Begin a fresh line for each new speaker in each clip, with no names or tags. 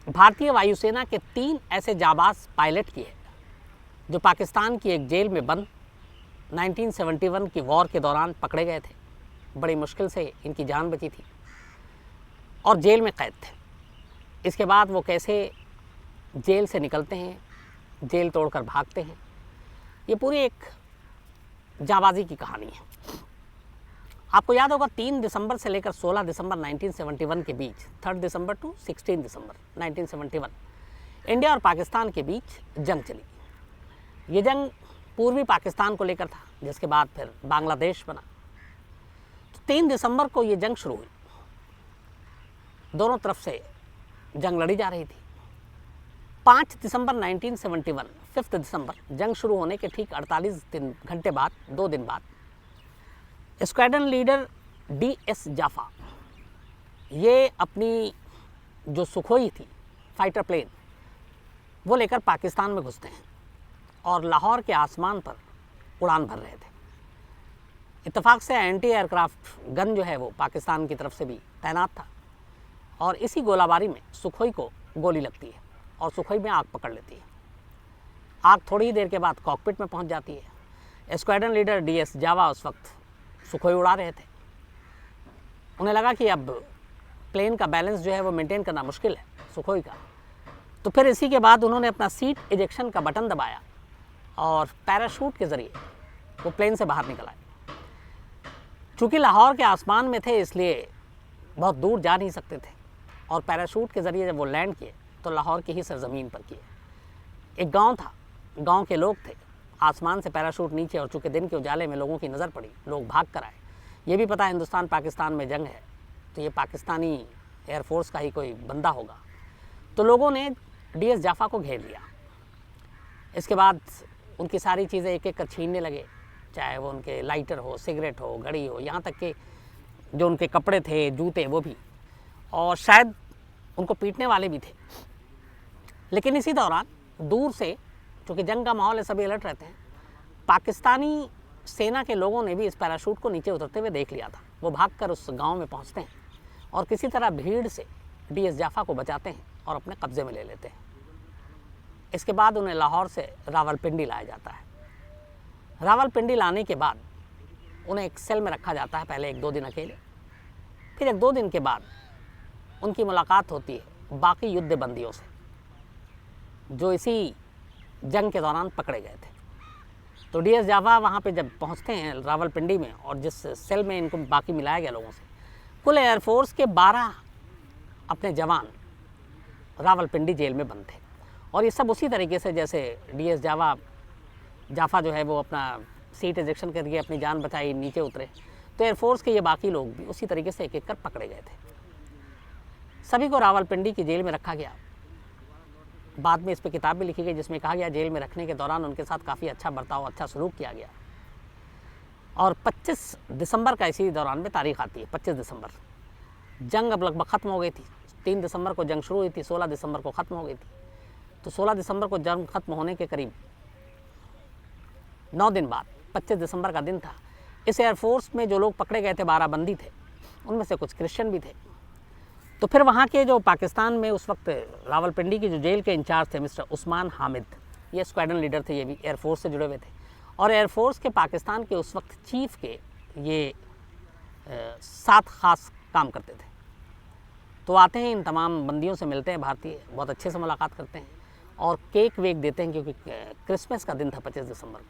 भारतीय वायुसेना के 3 ऐसे जाबाज पायलट किए जो पाकिस्तान की एक जेल में बंद 1971 की वॉर के दौरान पकड़े गए थे। बड़ी मुश्किल से इनकी जान बची थी और जेल में कैद थे। इसके बाद वो कैसे जेल से निकलते हैं, जेल तोड़कर भागते हैं, ये पूरी एक जाबाजी की कहानी है। आपको याद होगा 3 दिसंबर से लेकर 16 दिसंबर 1971 के बीच, 3 दिसंबर टू 16 दिसंबर 1971 इंडिया और पाकिस्तान के बीच जंग चली। ये जंग पूर्वी पाकिस्तान को लेकर था, जिसके बाद फिर बांग्लादेश बना। तो 3 दिसंबर को ये जंग शुरू हुई। दोनों तरफ से जंग लड़ी जा रही थी। 5 दिसंबर 1971, 5 दिसंबर, जंग शुरू होने के ठीक 48 घंटे बाद, 2 दिन बाद, स्क्वाड्रन लीडर DS जाफा ये अपनी जो सुखोई थी फाइटर प्लेन, वो लेकर पाकिस्तान में घुसते हैं और लाहौर के आसमान पर उड़ान भर रहे थे। इत्तेफाक से एंटी एयरक्राफ्ट गन जो है वो पाकिस्तान की तरफ से भी तैनात था और इसी गोलाबारी में सुखोई को गोली लगती है और सुखोई में आग पकड़ लेती है। आग थोड़ी ही देर के बाद कॉकपिट में पहुंच जाती है। स्क्वाड्रन लीडर DS जावा उस वक्त सुखोई उड़ा रहे थे। उन्हें लगा कि अब प्लेन का बैलेंस जो है वो मेंटेन करना मुश्किल है सुखोई का। तो फिर इसी के बाद उन्होंने अपना सीट इजेक्शन का बटन दबाया और पैराशूट के ज़रिए वो प्लेन से बाहर निकल आए। चूँकि लाहौर के आसमान में थे इसलिए बहुत दूर जा नहीं सकते थे और पैराशूट के ज़रिए जब वो लैंड किए तो लाहौर की ही सरज़मीन पर किए। एक गांव था, गांव के लोग थे। आसमान से पैराशूट नीचे और चूँकि दिन के उजाले में लोगों की नज़र पड़ी, लोग भाग कर आए। ये भी पता हिंदुस्तान पाकिस्तान में जंग है तो ये पाकिस्तानी एयरफोर्स का ही कोई बंदा होगा। तो लोगों ने DS जाफा को घेर लिया। इसके बाद उनकी सारी चीज़ें एक एक कर छीनने लगे, चाहे वो उनके लाइटर हो, सिगरेट हो, घड़ी हो, यहाँ तक कि जो उनके कपड़े थे, जूते, वो भी, और शायद उनको पीटने वाले भी थे। लेकिन इसी दौरान दूर से, क्योंकि जंग का माहौल है, सभी अलर्ट रहते हैं, पाकिस्तानी सेना के लोगों ने भी इस पैराशूट को नीचे उतरते हुए देख लिया था। वो भागकर उस गांव में पहुंचते हैं और किसी तरह भीड़ से DS जाफा को बचाते हैं और अपने कब्जे में ले लेते हैं। इसके बाद उन्हें लाहौर से रावलपिंडी लाया जाता है। रावलपिंडी लाने के बाद उन्हें एक सेल में रखा जाता है, पहले 1-2 दिन अकेले। फिर 1-2 दिन के बाद उनकी मुलाकात होती है बाकी युद्ध बंदियों से जो इसी जंग के दौरान पकड़े गए थे। तो DS जावा वहाँ पे जब पहुँचते हैं रावलपिंडी में, और जिस सेल में इनको बाकी मिलाया गया लोगों से, कुल एयरफोर्स के 12 अपने जवान रावलपिंडी जेल में बंद थे। और ये सब उसी तरीके से जैसे DS जाफा जो है वो अपना सीट इजेक्शन करके अपनी जान बचाई, नीचे उतरे, तो एयरफोर्स के ये बाकी लोग भी उसी तरीके से एक एक कर पकड़े गए थे। सभी को रावलपिंडी की जेल में रखा गया। बाद में इस पर किताब भी लिखी गई जिसमें कहा गया जेल में रखने के दौरान उनके साथ काफ़ी अच्छा बर्ताव, अच्छा सलूक किया गया। और 25 दिसंबर का इसी दौरान में तारीख आती है, 25 दिसंबर। जंग अब लगभग ख़त्म हो गई थी। 3 दिसंबर को जंग शुरू हुई थी, 16 दिसंबर को ख़त्म हो गई थी। तो 16 दिसंबर को जंग ख़त्म होने के करीब 9 दिन बाद 25 दिसंबर का दिन था। इस एयरफोर्स में जो लोग पकड़े गए थे, 12 बंदी थे, उनमें से कुछ क्रिश्चियन भी थे। तो फिर वहाँ के जो पाकिस्तान में उस वक्त रावलपिंडी की जो जेल के इंचार्ज थे मिस्टर उस्मान हामिद, ये स्क्वाड्रन लीडर थे, ये भी एयरफोर्स से जुड़े हुए थे। और एयरफोर्स के पाकिस्तान के उस वक्त चीफ के ये साथ ख़ास काम करते थे। तो आते हैं, इन तमाम बंदियों से मिलते हैं भारतीय, बहुत अच्छे से मुलाकात करते हैं और केक वेक देते हैं, क्योंकि क्रिसमस का दिन था 25 दिसंबर को,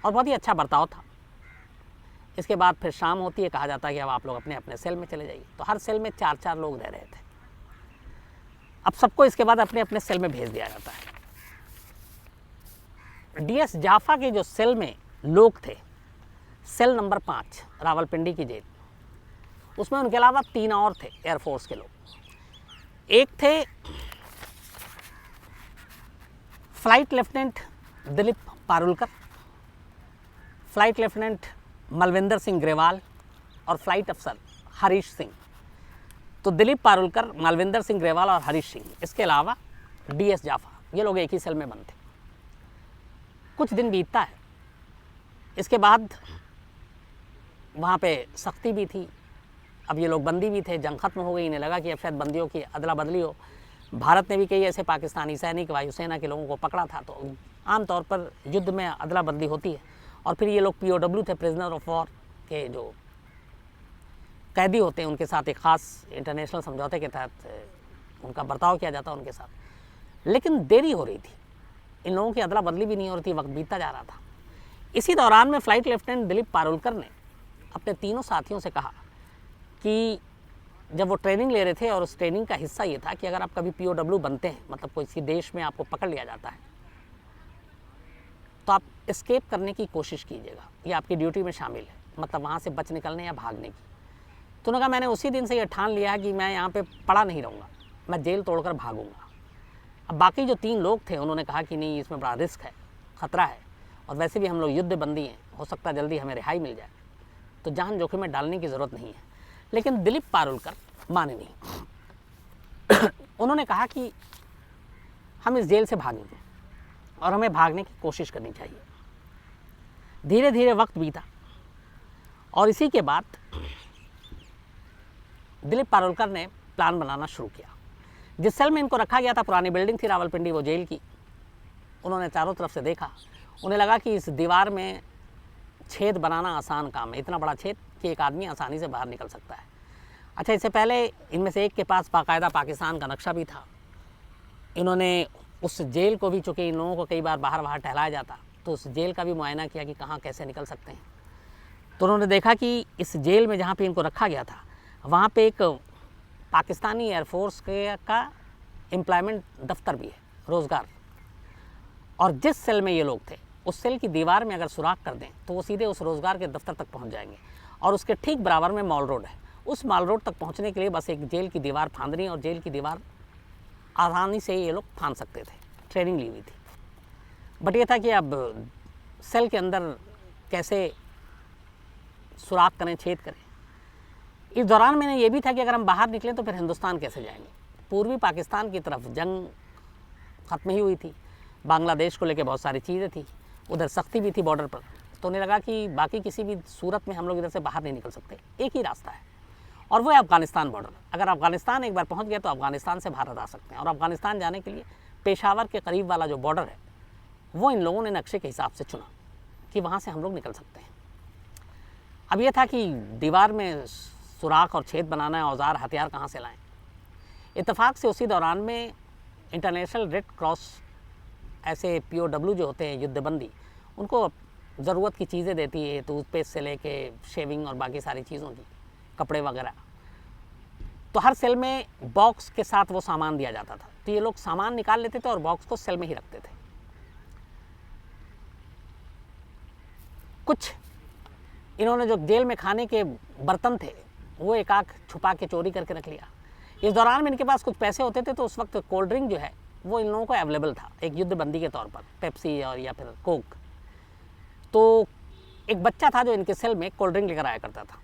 और बहुत ही अच्छा बर्ताव था। इसके बाद फिर शाम होती है, कहा जाता है कि अब आप लोग अपने अपने सेल में चले जाइए। तो हर सेल में 4-4 लोग रह रहे थे। अब सबको इसके बाद अपने अपने सेल में भेज दिया जाता है। DS जाफा के जो सेल में लोग थे, सेल नंबर 5 रावलपिंडी की जेल, उसमें उनके अलावा 3 और थे एयरफोर्स के लोग। एक थे flight lieutenant Dilip Parulkar, flight lieutenant Malvinder Singh Grewal और फ्लाइट अफसर हरीश सिंह। तो दिलीप पारुलकर, मलविंदर सिंह ग्रेवाल और हरीश सिंह, इसके अलावा DS जाफा, ये लोग एक ही सेल में बंद थे। कुछ दिन बीतता है, इसके बाद वहाँ पे सख्ती भी थी, अब ये लोग बंदी भी थे, जंग खत्म हो गई, इन्हें लगा कि अब शायद बंदियों की अदला बदली हो। भारत ने भी कई ऐसे पाकिस्तानी सैनिक वायुसेना के लोगों को पकड़ा था, तो आमतौर पर युद्ध में अदला बदली होती है। और फिर ये लोग POW थे, प्रिजनर ऑफ वॉर के जो कैदी होते हैं, उनके साथ एक ख़ास इंटरनेशनल समझौते के तहत उनका बर्ताव किया जाता उनके साथ। लेकिन देरी हो रही थी, इन लोगों की अदला बदली भी नहीं हो रही थी, वक्त बीतता जा रहा था। इसी दौरान में फ्लाइट लेफ्टिनेंट दिलीप पारुलकर ने अपने तीनों साथियों से कहा कि जब वो ट्रेनिंग ले रहे थे, और उस ट्रेनिंग का हिस्सा ये था कि अगर आप कभी POW बनते हैं, मतलब कोई किसी देश में आपको पकड़ लिया जाता है, तो आप एस्केप करने की कोशिश कीजिएगा, ये आपकी ड्यूटी में शामिल है, मतलब वहाँ से बच निकलने या भागने की। तो उन्होंने कहा मैंने उसी दिन से ये ठान लिया कि मैं यहाँ पे पड़ा नहीं रहूँगा, मैं जेल तोड़कर भागूंगा। अब बाकी जो 3 लोग थे उन्होंने कहा कि नहीं, इसमें बड़ा रिस्क है, ख़तरा है, और वैसे भी हम लोग युद्ध बंदी हैं, हो सकता है जल्दी हमें रिहाई मिल जाए, तो जान जोखिम में डालने की ज़रूरत नहीं है। लेकिन दिलीप पारुलकर माने नहीं। उन्होंने कहा कि हम इस जेल से भागेंगे और हमें भागने की कोशिश करनी चाहिए। धीरे धीरे वक्त बीता और इसी के बाद दिलीप पारुलकर ने प्लान बनाना शुरू किया। जिस सेल में इनको रखा गया था, पुरानी बिल्डिंग थी रावलपिंडी वो जेल की, उन्होंने चारों तरफ से देखा। उन्हें लगा कि इस दीवार में छेद बनाना आसान काम है, इतना बड़ा छेद कि एक आदमी आसानी से बाहर निकल सकता है। अच्छा, इससे पहले इनमें से एक के पास बाकायदा पाकिस्तान का नक्शा भी था। इन्होंने उस जेल को भी, चूँकि इन लोगों को कई बार बाहर टहलाया जाता, तो उस जेल का भी मुआयना किया कि कहाँ कैसे निकल सकते हैं। तो उन्होंने देखा कि इस जेल में जहाँ पे इनको रखा गया था, वहाँ पे एक पाकिस्तानी एयरफोर्स का एम्प्लॉयमेंट दफ्तर भी है, रोज़गार। और जिस सेल में ये लोग थे, उस सेल की दीवार में अगर सुराख कर दें तो वो सीधे उस रोज़गार के दफ्तर तक पहुँच जाएंगे। और उसके ठीक बराबर में मॉल रोड है। उस मॉल रोड तक पहुँचने के लिए बस एक जेल की दीवार फांदनी, और जेल की दीवार आसानी से ये लोग फांद सकते थे, ट्रेनिंग ली हुई थी। बट ये था कि अब सेल के अंदर कैसे सुराख करें, छेद करें। इस दौरान मैंने ये भी था कि अगर हम बाहर निकलें तो फिर हिंदुस्तान कैसे जाएंगे। पूर्वी पाकिस्तान की तरफ जंग ख़त्म ही हुई थी, बांग्लादेश को लेकर बहुत सारी चीज़ें थी, उधर सख्ती भी थी बॉर्डर पर। तो उन्हें लगा कि बाकी किसी भी सूरत में हम लोग इधर से बाहर नहीं निकल सकते, एक ही रास्ता है, और वो है अफ़गानिस्तान बॉर्डर। अगर अफ़गानिस्तान एक बार पहुंच गए तो अफ़गानिस्तान से भारत आ सकते हैं। और अफ़गानिस्तान जाने के लिए पेशावर के करीब वाला जो बॉर्डर है, वो इन लोगों ने नक्शे के हिसाब से चुना कि वहाँ से हम लोग निकल सकते हैं। अब ये था कि दीवार में सुराख और छेद बनाना है, औजार हथियार कहाँ से लाएं। इत्तेफाक से उसी दौरान में इंटरनेशनल रेड क्रॉस ऐसे POW जो होते हैं युद्धबंदी, उनको ज़रूरत की चीज़ें देती है, टूथपेस्ट से लेके शेविंग और बाकी सारी चीज़ों की, कपड़े वगैरह। तो हर सेल में बॉक्स के साथ वो सामान दिया जाता था, तो ये लोग सामान निकाल लेते थे और बॉक्स को सेल में ही रखते थे। कुछ इन्होंने जो जेल में खाने के बर्तन थे, वो एक आख छुपा के चोरी करके रख लिया। इस दौरान में इनके पास कुछ पैसे होते थे, तो उस वक्त कोल्ड ड्रिंक जो है वो इन लोगों को अवेलेबल था, एक युद्धबंदी के तौर पर, पेप्सी और या फिर कोक। तो एक बच्चा था जो इनके सेल में कोल्ड ड्रिंक लेकर आया करता था।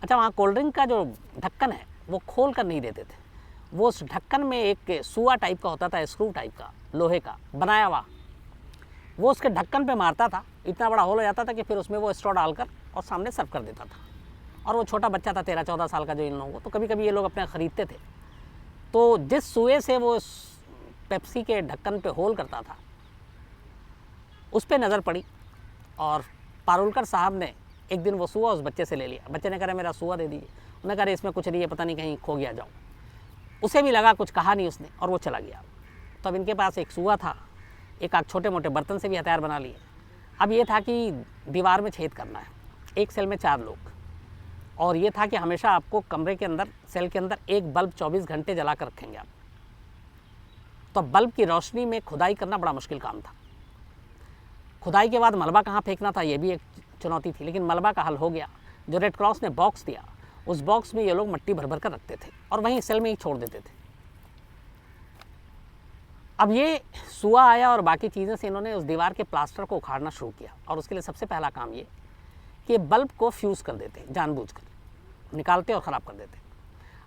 अच्छा, वहाँ कोल्ड ड्रिंक का जो ढक्कन है वो खोल कर नहीं देते थे, वो उस ढक्कन में एक सुआ टाइप का होता था, स्क्रू टाइप का, लोहे का बनाया हुआ, वो उसके ढक्कन पे मारता था, इतना बड़ा होल हो जाता था कि फिर उसमें वो स्ट्रॉ डालकर और सामने सर्व कर देता था। और वो छोटा बच्चा था 13-14 साल का जो इन लोगों को, तो कभी कभी ये लोग अपने ख़रीदते थे। तो जिस सुए से वो पेप्सी के ढक्कन पे होल करता था, उस पर नज़र पड़ी, और पारुलकर साहब ने एक दिन वो सुआ उस बच्चे से ले लिया। बच्चे ने कहा मेरा सुआ दे दीजिए। उन्होंने कहा इसमें कुछ नहीं है, पता नहीं कहीं खो गया, जाओ। उसे भी लगा, कुछ कहा नहीं उसने, और वो चला गया। तो अब इनके पास एक सुआ था, एक आध छोटे मोटे बर्तन से भी हथियार बना लिए। अब ये था कि दीवार में छेद करना है, एक सेल में 4 लोग, और ये था कि हमेशा आपको कमरे के अंदर, सेल के अंदर एक बल्ब 24 घंटे जला कर रखेंगे आप। तो बल्ब की रोशनी में खुदाई करना बड़ा मुश्किल काम था। खुदाई के बाद मलबा कहाँ फेंकना था, ये भी एक चुनौती थी, लेकिन मलबा का हल हो गया। जो रेड क्रॉस ने बॉक्स दिया, उस बॉक्स में ये लोग मिट्टी भर भर कर रखते थे और वहीं सेल में ही छोड़ देते थे। अब ये सुआ आया और बाकी चीज़ें से इन्होंने उस दीवार के प्लास्टर को उखाड़ना शुरू किया, और उसके लिए सबसे पहला काम ये कि बल्ब को फ्यूज़ कर देते, जानबूझकर निकालते और ख़राब कर देते।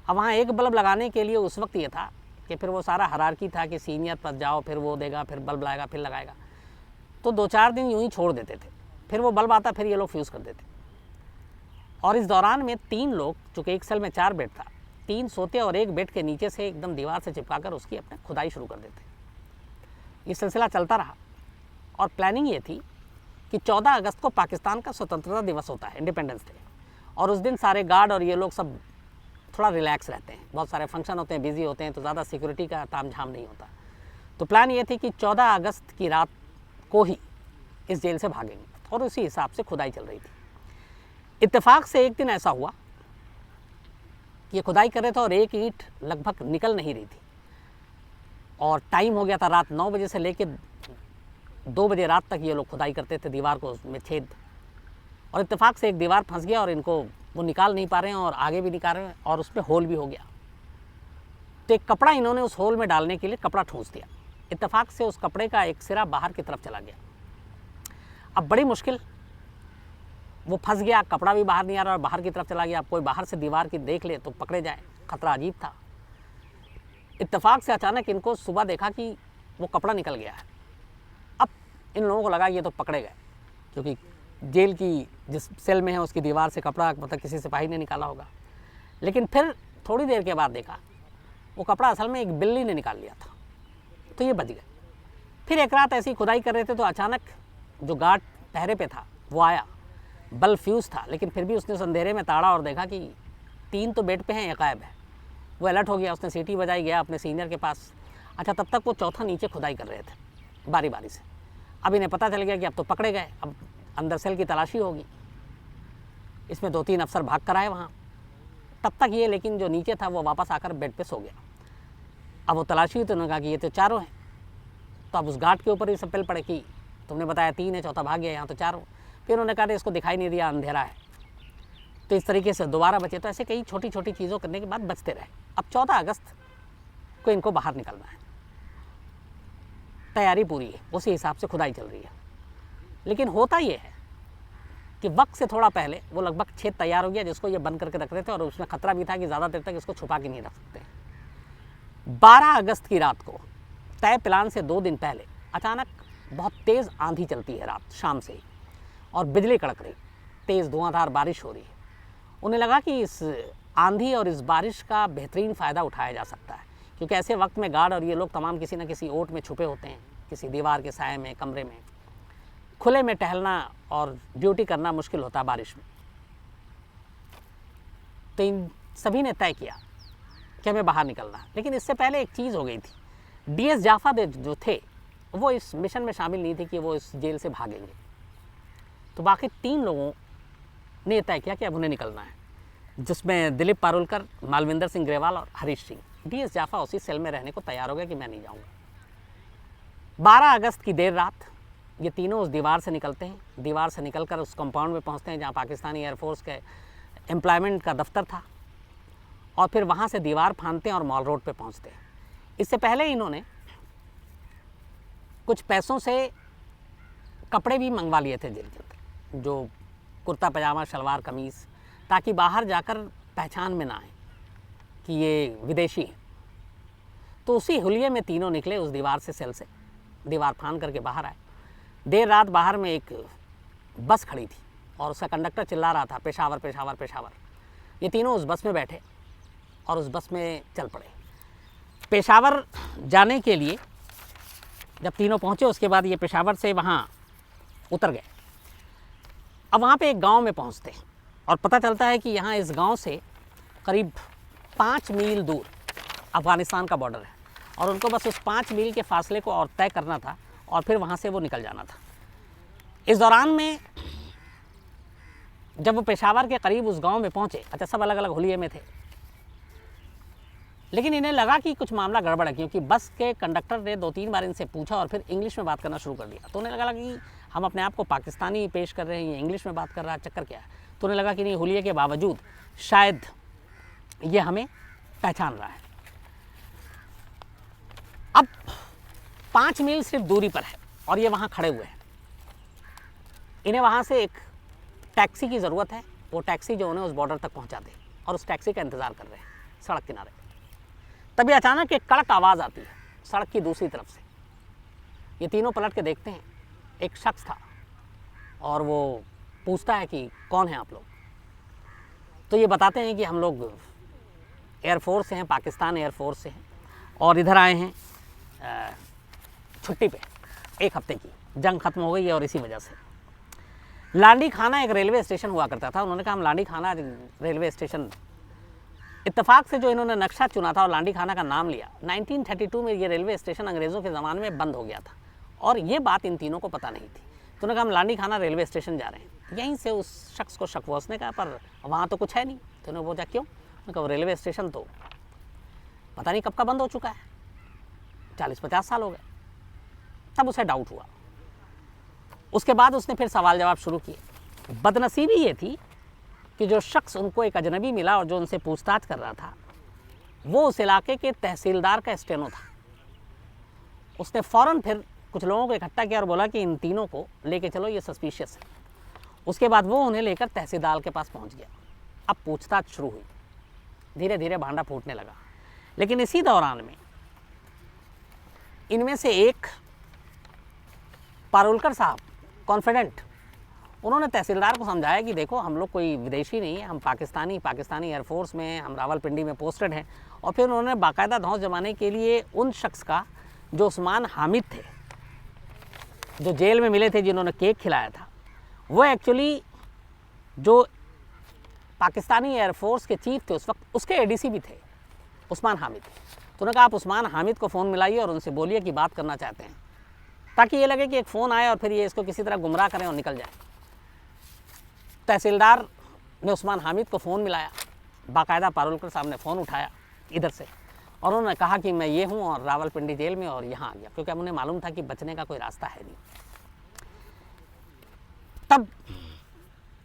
अब वहाँ एक बल्ब लगाने के लिए उस वक्त ये था कि फिर वो सारा हायरार्की था कि सीनियर पर जाओ, फिर वो देगा, फिर बल्ब लाएगा, फिर लगाएगा। तो 2-4 दिन यूँ ही छोड़ देते थे, फिर वो बल्ब आता, फिर ये लोग फ्यूज़ कर देते। और इस दौरान में 3 लोग, चूँकि एक सेल में 4 बेड था, 3 सोते और एक बेड के नीचे से एकदम दीवार से चिपकाकर उसकी अपने खुदाई शुरू कर देते। ये सिलसिला चलता रहा और प्लानिंग ये थी कि 14 अगस्त को पाकिस्तान का स्वतंत्रता दिवस होता है, इंडिपेंडेंस डे, और उस दिन सारे गार्ड और ये लोग सब थोड़ा रिलैक्स रहते हैं, बहुत सारे फंक्शन होते हैं, बिजी होते हैं, तो ज़्यादा सिक्योरिटी का तामझाम नहीं होता। तो प्लान ये थी कि 14 अगस्त की रात को ही इस जेल से भागेंगे और उसी हिसाब से खुदाई चल रही थी। इत्तेफाक से एक दिन ऐसा हुआ, ये खुदाई कर रहे थे और एक ईंट लगभग निकल नहीं रही थी और टाइम हो गया था रात 9 बजे से लेकर 2 बजे रात तक ये लोग खुदाई करते थे दीवार को में छेद, और इत्तेफाक से एक दीवार फंस गया और इनको वो निकाल नहीं पा रहे हैं और आगे भी निकाल रहे हैं और उसमें होल भी हो गया। तो एक कपड़ा इन्होंने उस होल में डालने के लिए कपड़ा ठूंस दिया। इत्तेफाक से उस कपड़े का एक सिरा बाहर की तरफ चला गया। अब बड़ी मुश्किल, वो फंस गया, कपड़ा भी बाहर नहीं आ रहा और बाहर की तरफ चला गया। अब कोई बाहर से दीवार की देख ले तो पकड़े जाए, खतरा अजीब था। इत्तेफाक से अचानक इनको सुबह देखा कि वो कपड़ा निकल गया है। अब इन लोगों को लगा ये तो पकड़े गए, क्योंकि जेल की जिस सेल में है उसकी दीवार से कपड़ा मतलब किसी सिपाही ने निकाला होगा। लेकिन फिर थोड़ी देर के बाद देखा वो कपड़ा असल में एक बिल्ली ने निकाल लिया था, तो ये बच गए। फिर एक रात ऐसी खुदाई कर रहे थे तो अचानक जो गार्ड पहरे पे था वो आया। बल्ब फ्यूज़ था, लेकिन फिर भी उसने उस अंधेरे में ताड़ा और देखा कि 3 तो बेड पे हैं, एक गायब है। वो अलर्ट हो गया, उसने सीटी बजाई, गया अपने सीनियर के पास। अच्छा, तब तक वो चौथा नीचे खुदाई कर रहे थे बारी बारी से। अब इन्हें पता चल गया कि अब तो पकड़े गए, अब अंदर सेल की तलाशी होगी। इसमें 2-3 अफसर भाग कर आए वहाँ। तब तक ये, लेकिन जो नीचे था वो वापस आकर बेड पे सो गया। अब वो तलाशी हुई तो उन्होंने कहा कि ये तो 4 हैं। तो अब उस गार्ड के ऊपर ही सब पिल पड़े कि तुमने बताया 3 है, चौथा भाग गया, यहाँ तो 4 हो। फिर उन्होंने कहा इसको दिखाई नहीं दिया, अंधेरा है। तो इस तरीके से दोबारा बचे। तो ऐसे कई छोटी छोटी चीज़ों करने के बाद बचते रहे। अब 14 अगस्त को इनको बाहर निकलना है, तैयारी पूरी है, उसी हिसाब से खुदाई चल रही है। लेकिन होता ये है कि वक्त से थोड़ा पहले वो लगभग छेद तैयार हो गया जिसको ये बंद करके रख रहे थे, और उसमें खतरा भी था कि ज़्यादा देर तक इसको छुपा के नहीं रख सकते। 12 अगस्त की रात को तय प्लान से 2 दिन पहले अचानक बहुत तेज़ आंधी चलती है रात शाम से ही, और बिजली कड़क रही, तेज़ धुआंधार बारिश हो रही है। उन्हें लगा कि इस आंधी और इस बारिश का बेहतरीन फ़ायदा उठाया जा सकता है, क्योंकि ऐसे वक्त में गार्ड और ये लोग तमाम किसी न किसी ओट में छुपे होते हैं, किसी दीवार के साए में, कमरे में। खुले में टहलना और ड्यूटी करना मुश्किल होता है बारिश में। तो इन सभी ने तय किया कि हमें बाहर निकलना है। लेकिन इससे पहले एक चीज़ हो गई थी। DS जाफा जो थे वो इस मिशन में शामिल नहीं थे कि वो इस जेल से भागेंगे। तो बाकी 3 लोगों ने तय किया कि अब उन्हें निकलना है, जिसमें दिलीप पारुलकर, मालविंदर सिंह ग्रेवाल और हरीश सिंह। DS जाफा उसी सेल में रहने को तैयार हो गया कि मैं नहीं जाऊँगा। 12 अगस्त की देर रात ये तीनों उस दीवार से निकलते हैं। दीवार से निकलकर उस कंपाउंड में पहुंचते हैं जहां पाकिस्तानी एयरफोर्स के एम्प्लॉयमेंट का दफ्तर था, और फिर वहां से दीवार फांदते हैं और मॉल रोड पे पहुंचते हैं। इससे पहले इन्होंने कुछ पैसों से कपड़े भी मंगवा लिए थे जेल के अंदर, जो कुर्ता पजामा, शलवार कमीज़, ताकि बाहर जाकर पहचान में ना आए कि ये विदेशी हैं। तो उसी हुलिये में तीनों निकले उस दीवार से, सेल से दीवार फांद करके बाहर आए। देर रात बाहर में एक बस खड़ी थी और उसका कंडक्टर चिल्ला रहा था, पेशावर पेशावर पेशावर। ये तीनों उस बस में बैठे और उस बस में चल पड़े। पेशावर जाने के लिए जब तीनों पहुँचे उसके बाद ये पेशावर से वहाँ उतर गए। अब वहाँ पे एक गांव में पहुँचते हैं और पता चलता है कि यहाँ इस गांव से करीब 5 मील दूर अफ़गानिस्तान का बॉर्डर है, और उनको बस उस 5 मील के फासले को और तय करना था और फिर वहाँ से वो निकल जाना था। इस दौरान में जब वो पेशावर के करीब उस गांव में पहुँचे, अच्छा सब अलग अलग हुलिये में थे, लेकिन इन्हें लगा कि कुछ मामला गड़बड़ है, क्योंकि बस के कंडक्टर ने 2-3 बार इनसे पूछा और फिर इंग्लिश में बात करना शुरू कर दिया। तो उन्हें लगा कि हम अपने आप को पाकिस्तानी पेश कर रहे हैं, ये इंग्लिश में बात कर रहा है, चक्कर क्या है। तो उन्हें लगा कि नहीं, हुलिये के बावजूद शायद ये हमें पहचान रहा है। अब 5 मील सिर्फ दूरी पर है और ये वहाँ खड़े हुए हैं। इन्हें वहाँ से एक टैक्सी की ज़रूरत है, वो टैक्सी जो उन्हें उस बॉर्डर तक पहुँचा दे, और उस टैक्सी का इंतज़ार कर रहे हैं सड़क किनारे। तभी अचानक एक कड़क आवाज़ आती है सड़क की दूसरी तरफ से। ये तीनों पलट के देखते हैं, एक शख्स था और वो पूछता है कि कौन है आप लोग। तो ये बताते हैं कि हम लोग एयरफोर्स से हैं, पाकिस्तान एयरफोर्स से हैं और इधर आए हैं छुट्टी पे 1 हफ्ते की, जंग ख़त्म हो गई है और इसी वजह से। लांडी खाना एक रेलवे स्टेशन हुआ करता था। उन्होंने कहा हम लांडी खाना रेलवे स्टेशन, इत्तेफाक से जो इन्होंने नक्शा चुना था और लांडी खाना का नाम लिया, 1932 में ये रेलवे स्टेशन अंग्रेज़ों के ज़माने में बंद हो गया था और ये बात इन तीनों को पता नहीं थी। तो उन्होंने कहा हम लांडी खाना रेलवे स्टेशन जा रहे हैं। यहीं से उस शख्स को शक हुआ, उसने कहा पर वहाँ तो कुछ है नहीं। तो उन्होंने पूछा क्यों? उन्होंने कहा वो रेलवे स्टेशन तो पता नहीं कब का बंद हो चुका है, 40-50 साल हो गए। तब उसे डाउट हुआ। उसके बाद उसने फिर सवाल जवाब शुरू किए। बदनसीबी ये थी कि जो शख्स उनको एक अजनबी मिला और जो उनसे पूछताछ कर रहा था, वो उस इलाके के तहसीलदार का स्टेनो था। उसने फ़ौरन फिर कुछ लोगों को इकट्ठा किया और बोला कि इन तीनों को लेके चलो, ये सस्पिशियस है। उसके बाद वो उन्हें लेकर तहसीलदार के पास पहुंच गया। अब पूछताछ शुरू हुई, धीरे धीरे भांडा फूटने लगा। लेकिन इसी दौरान में इनमें से एक पारुलकर साहब, कॉन्फिडेंट, उन्होंने तहसीलदार को समझाया कि देखो हम लोग कोई विदेशी नहीं है, हम पाकिस्तानी एयरफोर्स में हैं, हम रावलपिंडी में पोस्टेड हैं। और फिर उन्होंने बाकायदा धौंस जमाने के लिए उन शख्स का जो उस्मान हामिद थे, जो जेल में मिले थे, जिन्होंने केक खिलाया था, वो एक्चुअली जो पाकिस्तानी एयरफोर्स के चीफ थे उस वक्त, उसके एडीसी भी थे, उस्मान हामिद। तो उन्होंने कहा आप उस्मान हामिद को फ़ोन मिलाइए और उनसे बोलिए कि बात करना चाहते हैं, ताकि ये लगे कि एक फ़ोन आए और फिर ये इसको किसी तरह गुमराह करें और निकल जाए। तहसीलदार ने उस्मान हामिद को फ़ोन मिलाया, बाकायदा पारुलकर साहब ने फ़ोन उठाया इधर से और उन्होंने कहा कि मैं ये हूँ और रावलपिंडी जेल में और यहाँ आ गया, क्योंकि अब उन्हें मालूम था कि बचने का कोई रास्ता है नहीं। तब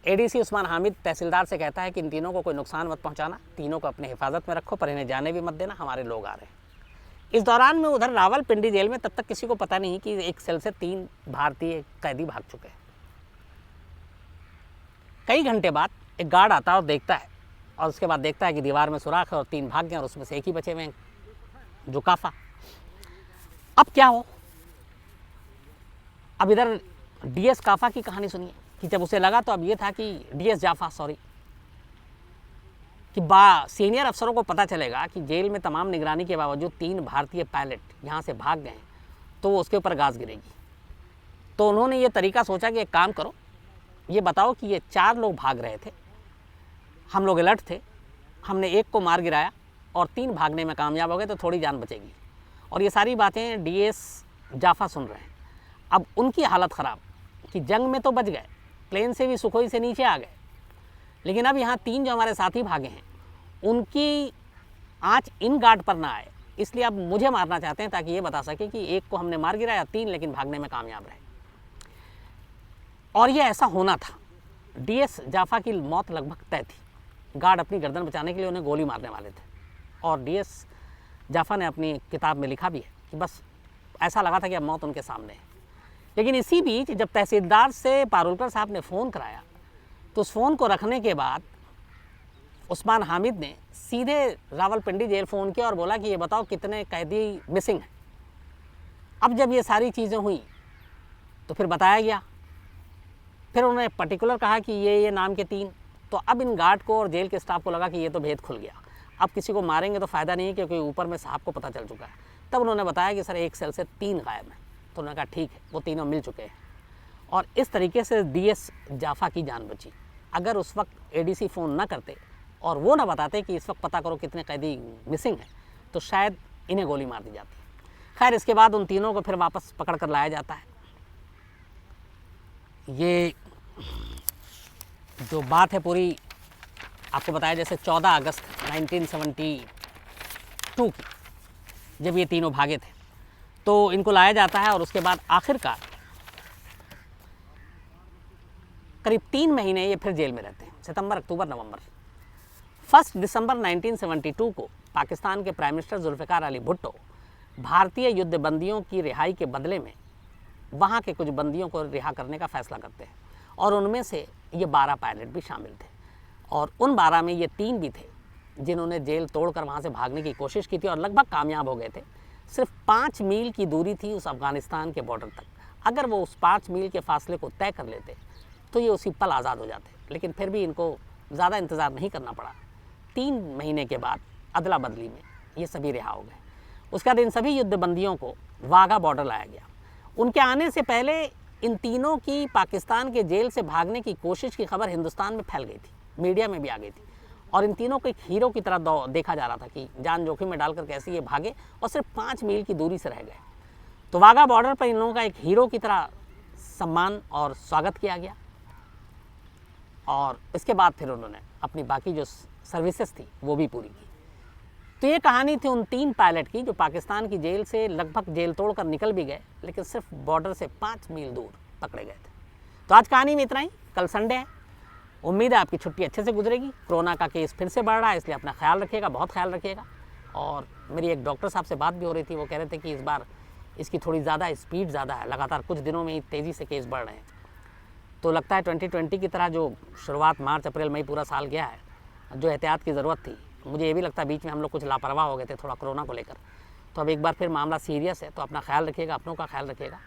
एडीसी उस्मान हामिद तहसीलदार से कहता है कि इन तीनों को कोई नुकसान मत पहुँचाना, तीनों को अपने हिफाजत में रखो, पर इन्हें जाने भी मत देना, हमारे लोग आ रहे हैं। इस दौरान में उधर रावलपिंडी जेल में तब तक किसी को पता नहीं कि एक सेल से 3 भारतीय कैदी भाग चुके हैं। कई घंटे बाद एक गार्ड आता है और देखता है, और उसके बाद देखता है कि दीवार में सुराख है और 3 भाग गए और उसमें से एक ही बचे हुए हैं, जो काफा। अब क्या हो? अब इधर डीएस काफा की कहानी सुनिए कि जब उसे लगा, तो अब ये था कि डीएस जाफा कि सीनियर अफसरों को पता चलेगा कि जेल में तमाम निगरानी के बावजूद 3 भारतीय पायलट यहाँ से भाग गए हैं, तो वो उसके ऊपर गाज गिरेगी। तो उन्होंने ये तरीका सोचा कि एक काम करो, ये बताओ कि ये 4 लोग भाग रहे थे, हम लोग अलर्ट थे, हमने एक को मार गिराया और 3 भागने में कामयाब हो गए, तो थोड़ी जान बचेगी। और ये सारी बातें डीएस जाफा सुन रहे हैं। अब उनकी हालत ख़राब कि जंग में तो बच गए, प्लेन से भी सुखोई से नीचे आ गए, लेकिन अब यहाँ 3 जो हमारे साथी भागे हैं, उनकी आँच इन गार्ड पर ना आए, इसलिए अब मुझे मारना चाहते हैं ताकि ये बता सके कि एक को हमने मार गिराया, 3 लेकिन भागने में कामयाब रहे। और ये ऐसा होना था। डीएस जाफा की मौत लगभग तय थी। गार्ड अपनी गर्दन बचाने के लिए उन्हें गोली मारने वाले थे, और डीएस जाफा ने अपनी किताब में लिखा भी है कि बस ऐसा लगा था कि अब मौत उनके सामने है। लेकिन इसी बीच जब तहसीलदार से पारुलकर साहब ने फ़ोन कराया, तो उस फ़ोन को रखने के बाद उस्मान हामिद ने सीधे रावलपिंडी जेल फ़ोन किया और बोला कि ये बताओ कितने कैदी मिसिंग हैं। अब जब ये सारी चीज़ें हुई तो फिर बताया गया, फिर उन्होंने पर्टिकुलर कहा कि ये नाम के 3। तो अब इन गार्ड को और जेल के स्टाफ को लगा कि ये तो भेद खुल गया, अब किसी को मारेंगे तो फ़ायदा नहीं है, क्योंकि ऊपर में साहब को पता चल चुका है। तब उन्होंने बताया कि सर एक सेल से 3 गायब हैं। तो उन्होंने कहा ठीक है, वो तीनों मिल चुके हैं। और इस तरीके से डीएस जाफा की जान बची। अगर उस वक्त एडीसी फ़ोन ना करते और वो ना बताते कि इस वक्त पता करो कितने कैदी मिसिंग हैं, तो शायद इन्हें गोली मार दी जाती। खैर, इसके बाद उन तीनों को फिर वापस पकड़ कर लाया जाता है। ये जो बात है पूरी आपको बताया, जैसे 14 अगस्त 1972 की जब ये तीनों भागे थे, तो इनको लाया जाता है। और उसके बाद आखिरकार करीब 3 महीने ये फिर जेल में रहते हैं, सितंबर, अक्टूबर, नवंबर। 1 दिसंबर 1972 को पाकिस्तान के प्राइम मिनिस्टर जुल्फ़िकार अली भुट्टो भारतीय युद्ध बंदियों की रिहाई के बदले में वहाँ के कुछ बंदियों को रिहा करने का फैसला करते हैं, और उनमें से ये 12 पायलट भी शामिल थे। और उन 12 में ये 3 भी थे जिन्होंने जेल तोड़कर वहाँ से भागने की कोशिश की थी और लगभग कामयाब हो गए थे। सिर्फ 5 मील की दूरी थी उस अफ़गानिस्तान के बॉर्डर तक। अगर वो उस 5 मील के फासले को तय कर लेते तो ये उसी पल आज़ाद हो जाते, लेकिन फिर भी इनको ज़्यादा इंतज़ार नहीं करना पड़ा। 3 महीने के बाद अदला बदली में ये सभी रिहा हो गए। उसके बाद इन सभी युद्धबंदियों को वाघा बॉर्डर लाया गया। उनके आने से पहले इन तीनों की पाकिस्तान के जेल से भागने की कोशिश की खबर हिंदुस्तान में फैल गई थी, मीडिया में भी आ गई थी, और इन तीनों को एक हीरो की तरह देखा जा रहा था कि जान जोखिम में डालकर कैसे ये भागे और सिर्फ 5 मील की दूरी से रह गए। तो वाघा बॉर्डर पर इन लोगों का एक हीरो की तरह सम्मान और स्वागत किया गया, और इसके बाद फिर उन्होंने अपनी बाकी जो सर्विसेज थी वो भी पूरी की। तो ये कहानी थी उन 3 पायलट की जो पाकिस्तान की जेल से लगभग जेल तोड़कर निकल भी गए, लेकिन सिर्फ बॉर्डर से 5 मील दूर पकड़े गए थे। तो आज कहानी में इतना ही। कल संडे है, उम्मीद है आपकी छुट्टी अच्छे से गुजरेगी। कोरोना का केस फिर से बढ़ रहा है, इसलिए अपना ख्याल रखिएगा, बहुत ख्याल रखिएगा। और मेरी एक डॉक्टर साहब से बात भी हो रही थी, वो कह रहे थे कि इस बार इसकी थोड़ी ज़्यादा स्पीड ज़्यादा है, लगातार कुछ दिनों में ही तेज़ी से केस बढ़ रहे हैं। तो लगता है 2020 की तरह जो शुरुआत मार्च अप्रैल मई पूरा साल गया है, जो एहतियात की ज़रूरत थी, मुझे ये भी लगता है बीच में हम लोग कुछ लापरवाह हो गए थे थोड़ा कोरोना को लेकर। तो अब एक बार फिर मामला सीरियस है, तो अपना ख्याल रखिएगा, अपनों का ख्याल रखिएगा।